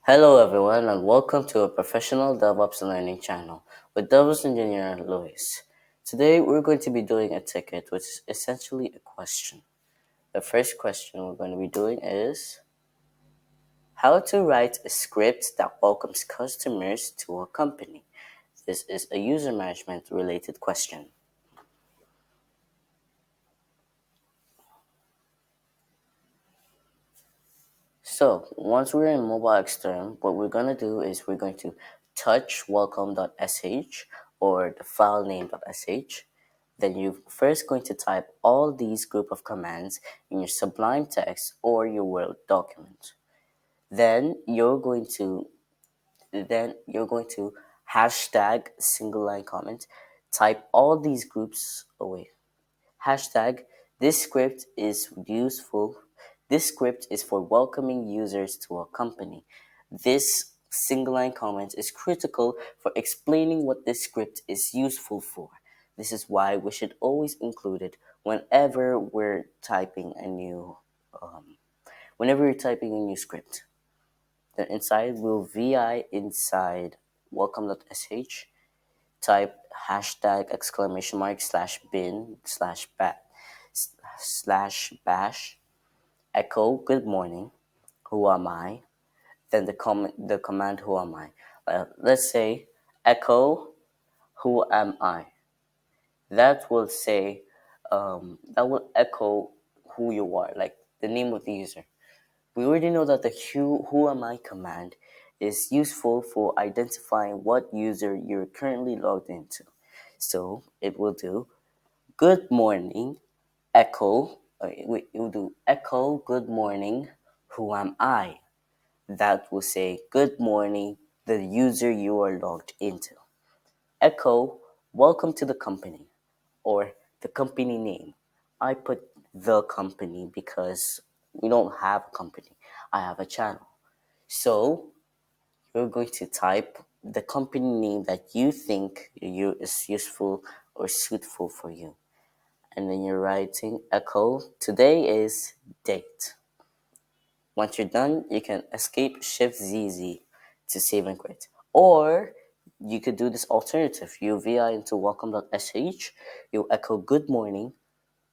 Hello, everyone, and welcome to a professional DevOps learning channel with DevOps engineer Luis. Today, we're going to be doing a ticket, which is essentially a question. The first question we're going to be doing is how to write a script that welcomes customers to a company. This is a user management related question. So once we're in mobile extern, what we're going to do is we're going to touch welcome.sh or the file name.sh. Then you're first going to type all these group of commands in your Sublime text or your Word document. Then you're going to hashtag single line comment, type all these groups away. Hashtag this script is useful. This script is for welcoming users to a company. This single line comment is critical for explaining what this script is useful for. This is why we should always include it whenever we're typing a new script. Then inside we'll vi inside welcome.sh, type hashtag exclamation mark /bin /bash echo good morning, who am I, then the command who am I. Let's say echo who am I. That will say that will echo who you are, like the name of the user. We already know that the who am I command is useful for identifying what user you're currently logged into. So it will do good morning echo, it will do echo good morning, who am I. That will say good morning, the user you are logged into. Echo welcome to the company or the company name. I put the company because we don't have a company. I have a channel. So you're going to type the company name that you think is useful or suitable for you. And then you're writing echo today is date. Once you're done, you can escape shift ZZ to save and quit. Or you could do this alternative. You VI into welcome.sh, you echo good morning,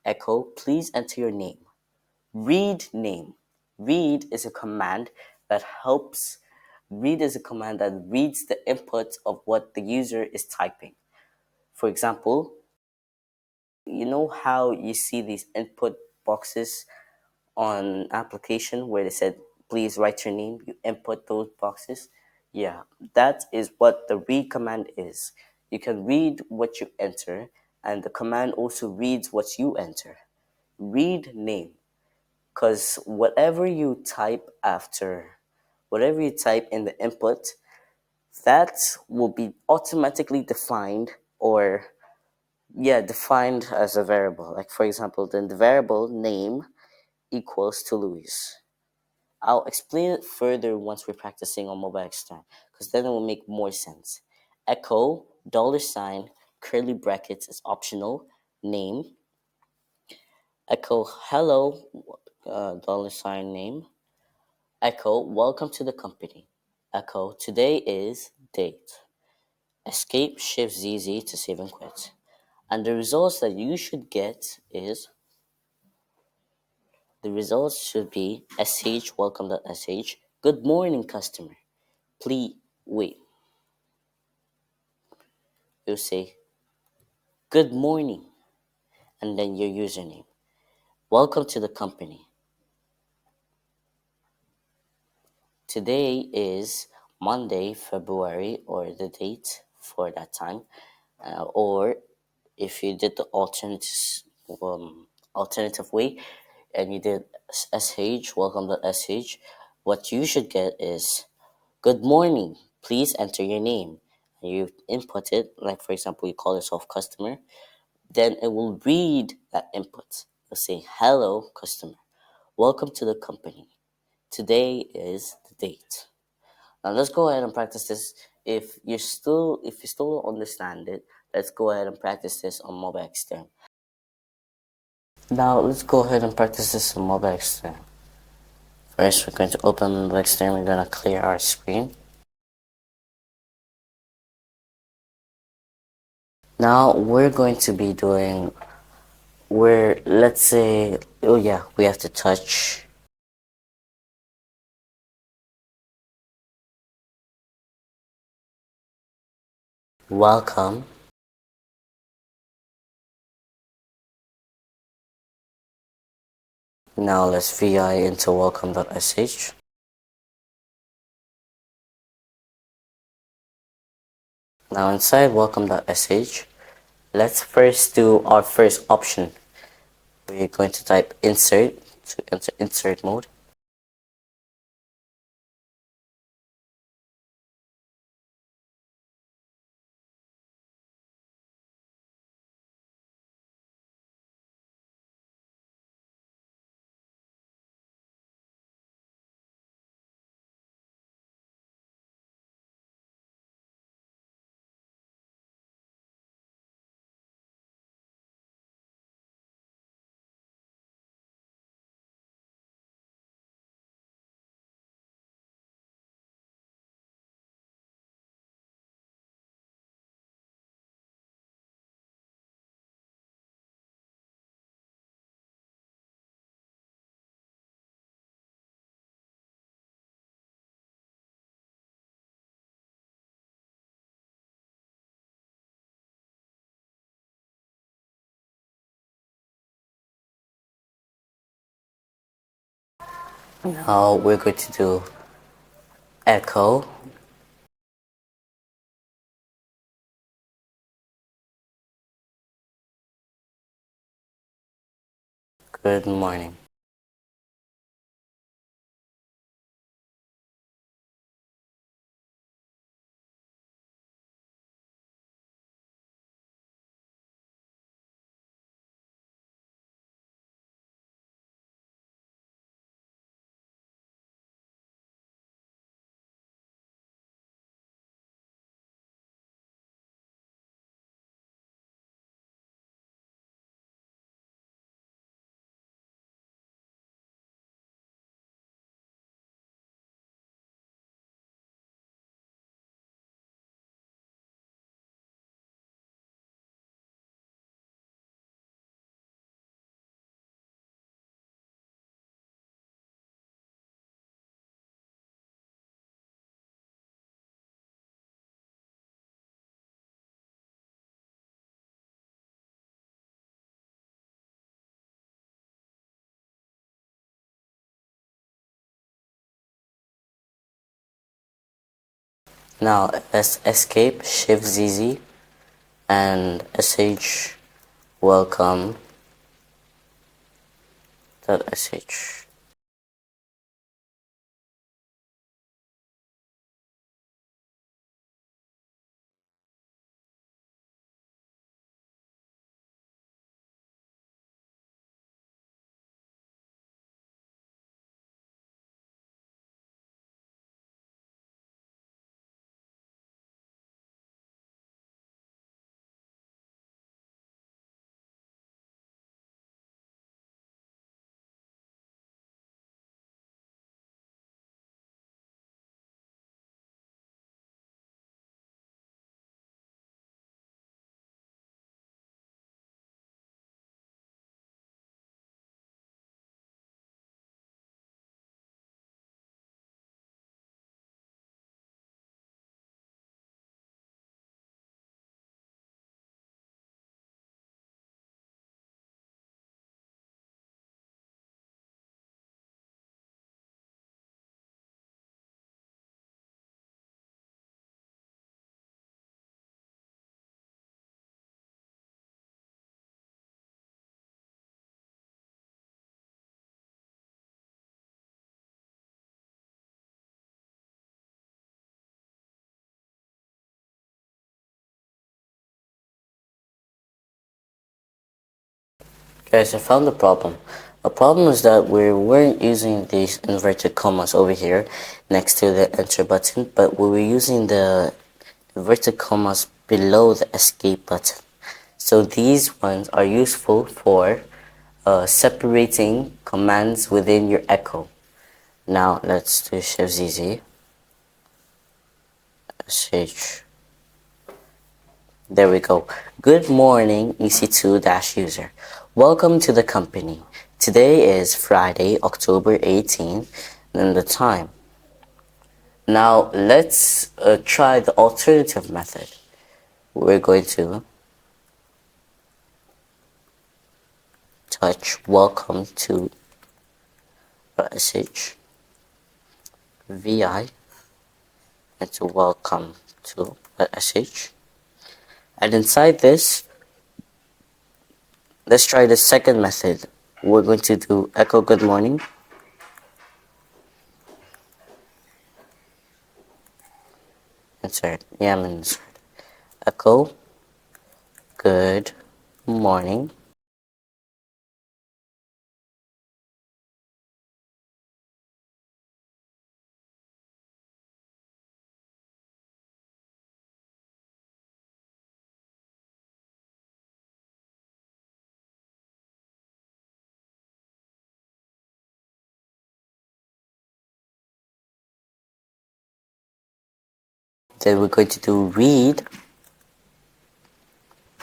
echo please enter your name. Read name. Read is a command that reads the input of what the user is typing. For example, you know how you see these input boxes on application where they said please write your name, you input those boxes. Yeah, that is what the read command is. You can read what you enter, and the command also reads what you enter. Read name, because whatever you type in the input, that will be automatically defined defined as a variable. Like for example, then the variable name equals to Luis. I'll explain it further once we're practicing on mobile extern, because then it will make more sense. Echo $, curly brackets is optional, name. Echo hello $name. Echo welcome to the company. Echo today is date. Escape shift ZZ to save and quit. And the results that you should get is the results should be sh welcome.sh. Good morning, customer. Please wait. You'll say good morning and then your username. Welcome to the company. Today is Monday, February, or the date for that time. Or if you did the alternative way and you did sh welcome.sh, what you should get is good morning, please enter your name. And you input it, like for example, you call yourself customer, then it will read that input. It'll say, hello, customer. Welcome to the company. Today is the date. Now let's go ahead and practice this. If you still don't understand it, let's go ahead and practice this on mobile extern. Now let's go ahead and practice this on mobile extern. First, we're going to open the Wix, then we're going to clear our screen. Now we're going to be doing let's say, oh yeah, we have to touch. Welcome. Now let's VI into welcome.sh. Now inside welcome.sh, let's first do our first option. We're going to type insert to enter insert mode. Now we're going to do echo. Good morning. Now let's escape, shift ZZ, and sh welcome.sh. Guys, I found the problem. The problem is that we weren't using these inverted commas over here next to the enter button, but we were using the inverted commas below the escape button. So these ones are useful for separating commands within your echo. Now let's do Shift ZZ. SH. There we go. Good morning, EC2-user. Welcome to the company. Today is Friday, October 18th, and the time. Now let's try the alternative method. We're going to touch welcome to SH VI and to welcome to SH. And inside this, let's try the second method. We're going to do echo good morning. Insert. Yeah, I'm insert. Echo good morning. Then we're going to do read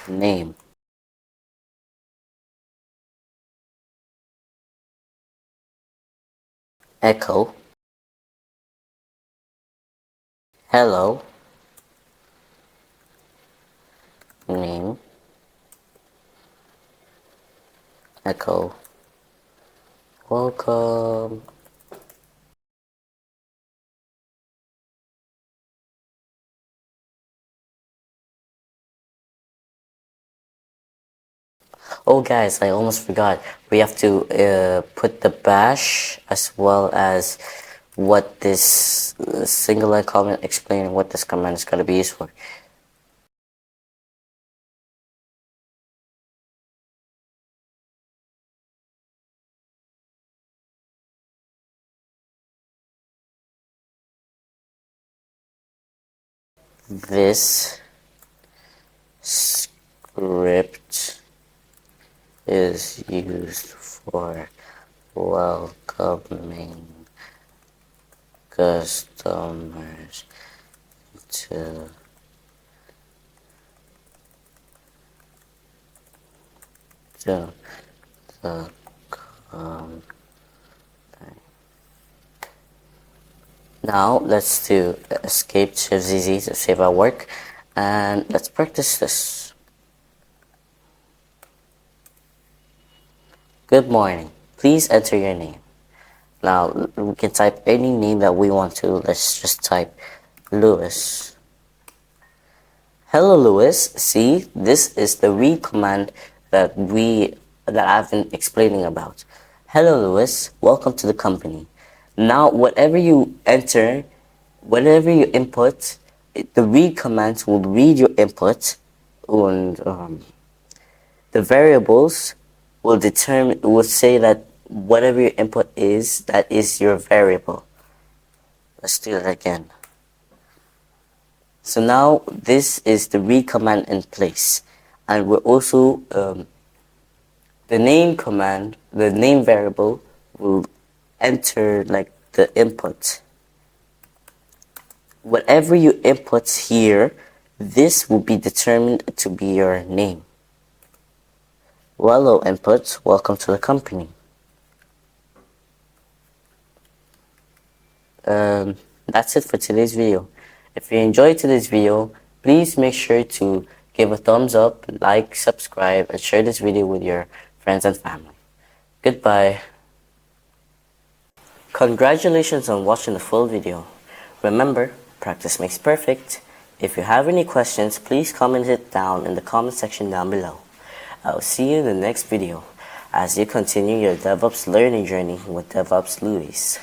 name. Echo hello name. Echo welcome. Oh guys, I almost forgot. We have to put the bash as well as what this single line comment explaining what this command is going to be used for. This script is used for welcoming customers to the company. Now let's do escape Shift ZZ to save our work, and let's practice this. Good morning. Please enter your name. Now we can type any name that we want to. Let's just type Lewis. Hello Lewis. See, this is the read command that I've been explaining about. Hello Lewis, welcome to the company. Now whatever you enter, whatever you input, the read commands will read your input, and the variables will say that whatever your input is, that is your variable. Let's do that again. So now this is the read command in place, and we're also the name command, the name variable will enter like the input. Whatever you input here, this will be determined to be your name. Hello input, welcome to the company. That's it for today's video. If you enjoyed today's video, please make sure to give a thumbs up, like, subscribe, and share this video with your friends and family. Goodbye. Congratulations on watching the full video. Remember, practice makes perfect. If you have any questions, please comment it down in the comment section down below. I'll see you in the next video as you continue your DevOps learning journey with DevOps Luis.